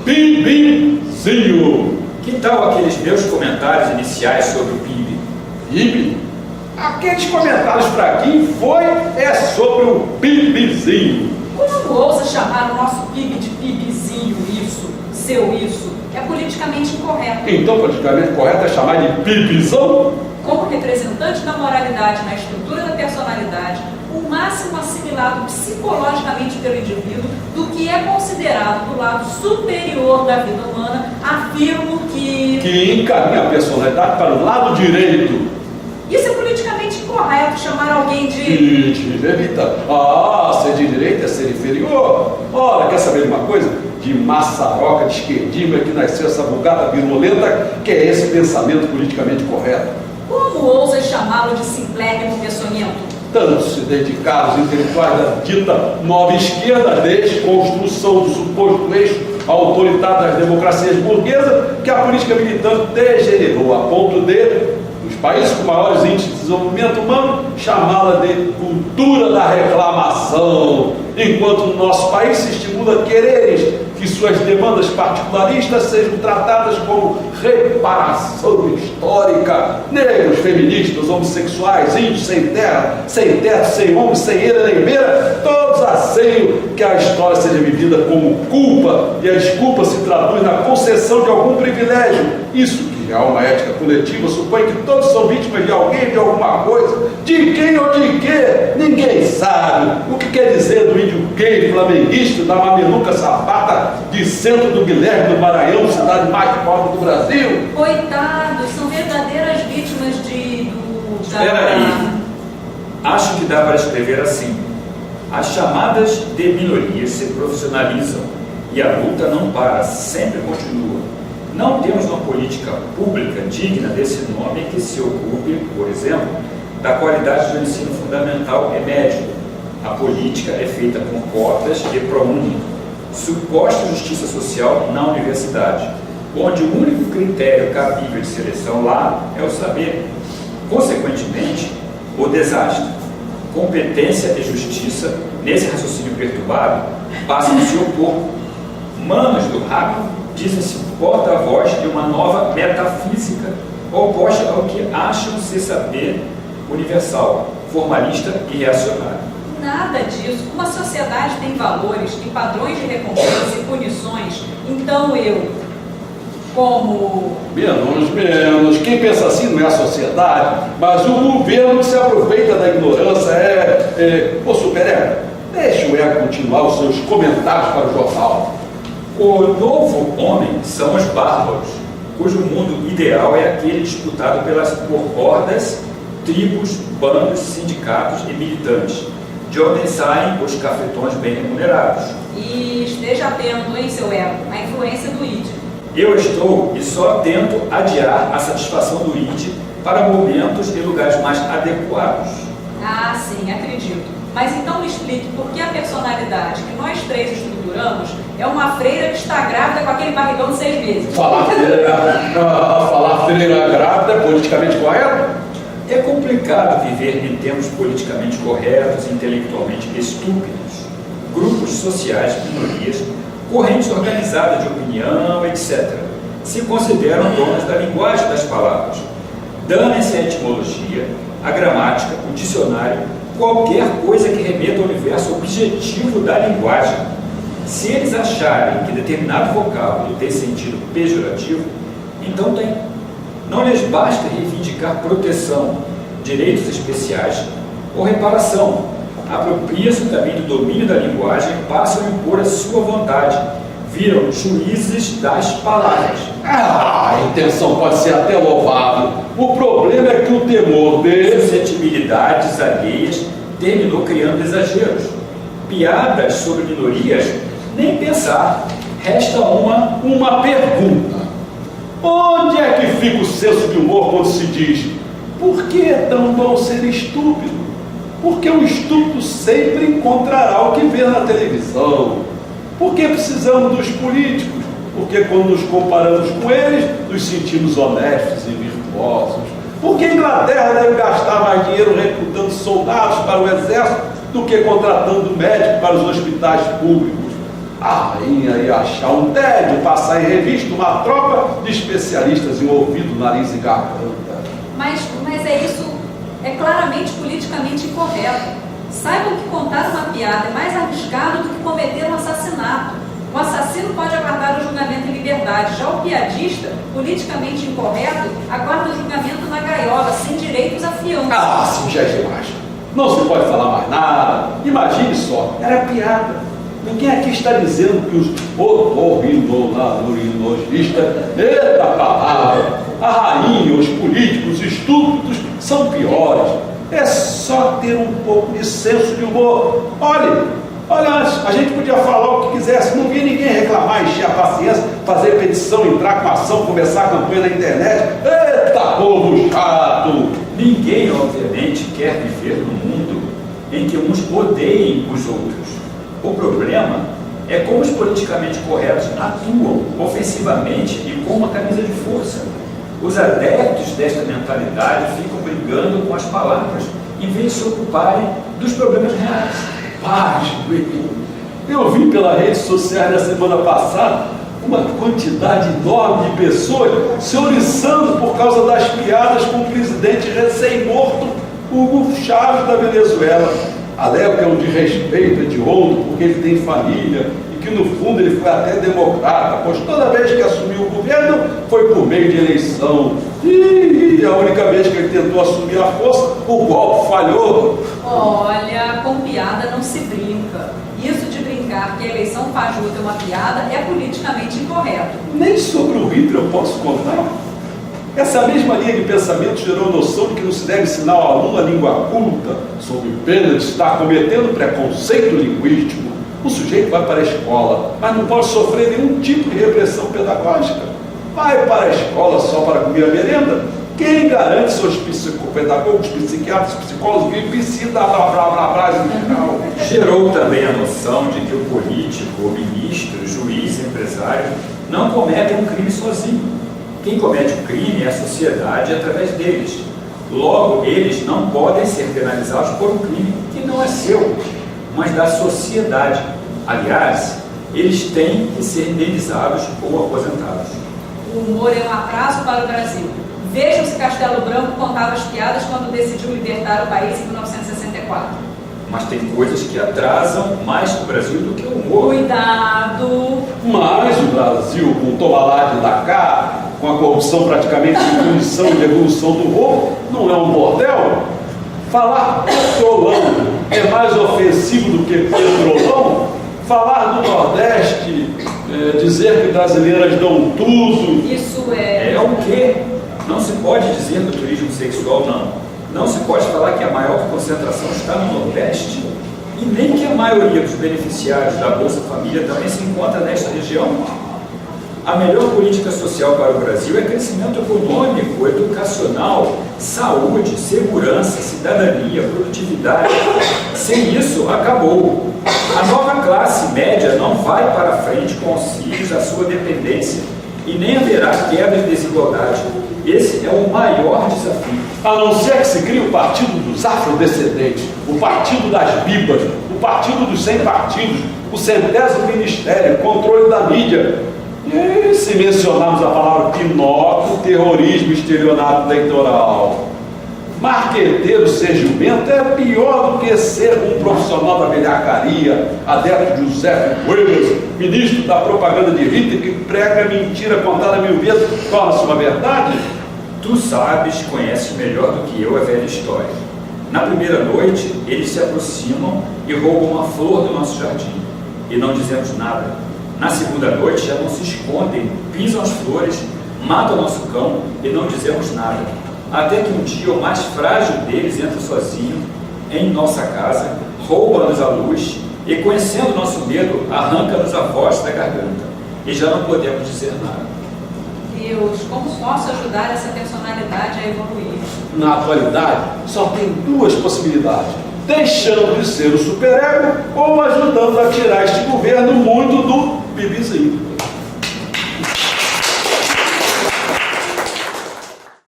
PIBzinho. Que tal aqueles meus comentários iniciais sobre o PIB? PIB? Aqueles comentários para quem é sobre o PIBzinho. Como ousa chamar o nosso PIB de PIBzinho, isso, seu isso? É politicamente incorreto. Então, politicamente correto é chamar de PIBzão? Como representante da moralidade na estrutura da personalidade, o máximo assimilado psicologicamente pelo indivíduo do que é considerado do lado superior da vida humana, afirmo que encaminha a personalidade para o lado direito. Isso é politicamente incorreto, chamar alguém de direita? Ah, ser de direita é ser inferior. Ora, quer saber de uma coisa? De maçaroca, de esquerdismo é que nasceu essa bugada virulenta, que é esse pensamento politicamente correto. Como ousas chamá-lo de simplérrimo peçonhento? Tanto se dedicaram os intelectuais da dita nova esquerda, desconstrução do suposto eixo autoritário das democracias burguesas, que a política militante degenerou a ponto de os países com maiores índices de desenvolvimento humano chamá-la de cultura da reclamação, enquanto no nosso país se estimula quereres que suas demandas particularistas sejam tratadas como reparação histórica. Negros, feministas, homossexuais, índios sem terra, sem teto, sem homem, sem eira nem beira, todos aceiam que a história seja vivida como culpa, e a desculpa se traduz na concessão de algum privilégio. Isso que há uma ética coletiva supõe que todos são vítimas de alguém, de alguma coisa. De quem ou de quê? Ninguém sabe. O que quer dizer do índio gay, flamenguista, da mameluca sapata de Centro do Guilherme do Maranhão, cidade mais pobre do Brasil? Coitados, são verdadeiras vítimas Espera aí. Acho que dá para escrever assim: as chamadas de minorias se profissionalizam e a luta não para, sempre continua. Não temos uma política pública digna desse nome que se ocupe, por exemplo, da qualidade do ensino fundamental e médio. A política é feita com cotas e ProUni, suposta justiça social na universidade, onde o único critério cabível de seleção lá é o saber. Consequentemente, o desastre. Competência e justiça, nesse raciocínio perturbado, passam a se opor. Manos do rápido dizem-se porta-voz de uma nova metafísica, oposta ao que acham ser saber universal, formalista e reacionário. Nada disso. Uma sociedade tem valores e padrões de recompensa e punições. Então Menos. Quem pensa assim não é a sociedade, mas o governo se aproveita da ignorância. Ô super-ego, deixa o ego continuar os seus comentários para o jornal. O novo homem são os bárbaros, cujo mundo ideal é aquele disputado por hordas, tribos, bandos, sindicatos e militantes, de onde saem os cafetões bem remunerados. E esteja atento, hein, seu ego, à influência do ID. Eu estou e só tento adiar a satisfação do ID para momentos e lugares mais adequados. Ah, sim, acredito. Mas então me explique por que a personalidade que nós três estruturamos é uma freira que está grávida com aquele barrigão de 6 meses. Falar freira grávida é politicamente correto? É complicado viver em termos politicamente corretos e intelectualmente estúpidos. Grupos sociais, minorias, correntes organizadas de opinião, etc., se consideram donas da linguagem das palavras. Dane-se a etimologia, a gramática, o dicionário, qualquer coisa que remeta ao universo objetivo da linguagem. Se eles acharem que determinado vocábulo tem sentido pejorativo, então tem. Não lhes basta reivindicar proteção, direitos especiais ou reparação. Apropriam-se também do domínio da linguagem e passam a impor a sua vontade. Viram juízes das palavras. A intenção pode ser até louvável. O problema é que o temor de suscetibilidades alheias terminou criando exageros. Piadas sobre minorias, nem pensar. Resta uma pergunta. Onde é que fica o senso de humor quando se diz: por que é tão bom ser estúpido? Porque o estúpido sempre encontrará o que vê na televisão. Por que precisamos dos políticos? Porque quando nos comparamos com eles, nos sentimos honestos e virtuosos. Porque a Inglaterra deve gastar mais dinheiro recrutando soldados para o exército do que contratando médicos para os hospitais públicos. A rainha ia achar um tédio passar em revista uma tropa de especialistas em ouvido, nariz e garganta. Mas isso é claramente politicamente incorreto. Saibam que contar uma piada é mais arriscado do que cometer um assassinato. O assassino pode aguardar o julgamento em liberdade. Já o piadista, politicamente incorreto, aguarda o julgamento na gaiola, sem direitos à fiança. Ah, sim, já é demais. Não se pode falar mais nada. Imagine só, era piada. Ninguém aqui está dizendo que os otorrinologistas, eita palavra, a rainha, os políticos, os estúpidos são piores. É só ter um pouco de senso de humor. Olha, antes, a gente podia falar o que quisesse, não via ninguém reclamar, encher a paciência, fazer petição, entrar com ação, começar a campanha na internet. Eita, povo chato! Ninguém, obviamente, quer viver num mundo em que uns odeiem os outros. O problema é como os politicamente corretos atuam ofensivamente e com uma camisa de força. Os adeptos desta mentalidade ficam brigando com as palavras, em vez de se ocuparem dos problemas reais. Paz, eu vi pela rede social na semana passada uma quantidade enorme de pessoas se oriçando por causa das piadas com o presidente recém-morto, Hugo Chávez da Venezuela. Alegam que é um de respeito, é de honra, porque ele tem família e que no fundo ele foi até democrata, pois toda vez que assumiu o governo foi por meio de eleição. E a única vez que ele tentou assumir a força, o golpe falhou. Olha, com piada não se brinca. Isso de brincar que a eleição fajuta é uma piada é politicamente incorreto. Nem sobre o Hitler eu posso contar. Essa mesma linha de pensamento gerou a noção de que não se deve ensinar ao aluno a língua culta, sob pena de estar cometendo preconceito linguístico. O sujeito vai para a escola, mas não pode sofrer nenhum tipo de repressão pedagógica. Vai para a escola só para comer a merenda? Quem garante seus psicopedagogos, psiquiatras, psicólogos, psicida, blá, blá, blá, blá, em geral? Gerou também a noção de que o político, o ministro, o juiz, empresário, não cometem um crime sozinho. Quem comete o crime é a sociedade através deles. Logo, eles não podem ser penalizados por um crime que não é seu, mas da sociedade. Aliás, eles têm que ser indenizados ou aposentados. O humor é um atraso para o Brasil. Vejam se Castelo Branco contava as piadas quando decidiu libertar o país em 1964. Mas tem coisas que atrasam mais o Brasil do que o humor. Cuidado! Mas o Brasil, com o toma lá de Dakar, com a corrupção praticamente de punição e devolução do roubo, não é um bordel? Falar petrolão é mais ofensivo do que petrolão? Falar do Nordeste, dizer que brasileiras dão tudo... Isso é... É o quê? Não se pode dizer do turismo sexual, não. Não se pode falar que a maior concentração está no Nordeste e nem que a maioria dos beneficiários da Bolsa Família também se encontra nesta região. A melhor política social para o Brasil é crescimento econômico, educacional, saúde, segurança, cidadania, produtividade. Sem isso, acabou. A nova classe média não vai para frente com auxílios à sua dependência e nem haverá queda de desigualdade. Esse é o maior desafio. A não ser que se crie o partido dos afrodescendentes, o partido das bibas, o partido dos 100 partidos, o 100º ministério, o controle da mídia. E se mencionarmos a palavra Pinóquio, terrorismo, estelionato eleitoral. Marqueteiro ser jumento é pior do que ser um profissional da velhacaria, adepto de José Goebbels, ministro da propaganda de Hitler, que prega mentira contada 1000 vezes, torna-se uma verdade. Tu sabes, conheces melhor do que eu a velha história. Na primeira noite, eles se aproximam e roubam uma flor do nosso jardim, e não dizemos nada. Na segunda noite, já não se escondem, pisam as flores, matam o nosso cão e não dizemos nada. Até que um dia o mais frágil deles entra sozinho em nossa casa, rouba-nos a luz e, conhecendo nosso medo, arranca-nos a voz da garganta. E já não podemos dizer nada. Deus, como posso ajudar essa personalidade a evoluir? Na atualidade, só tem duas possibilidades: deixando de ser o superego ou ajudando a tirar este governo muito do bibizinho.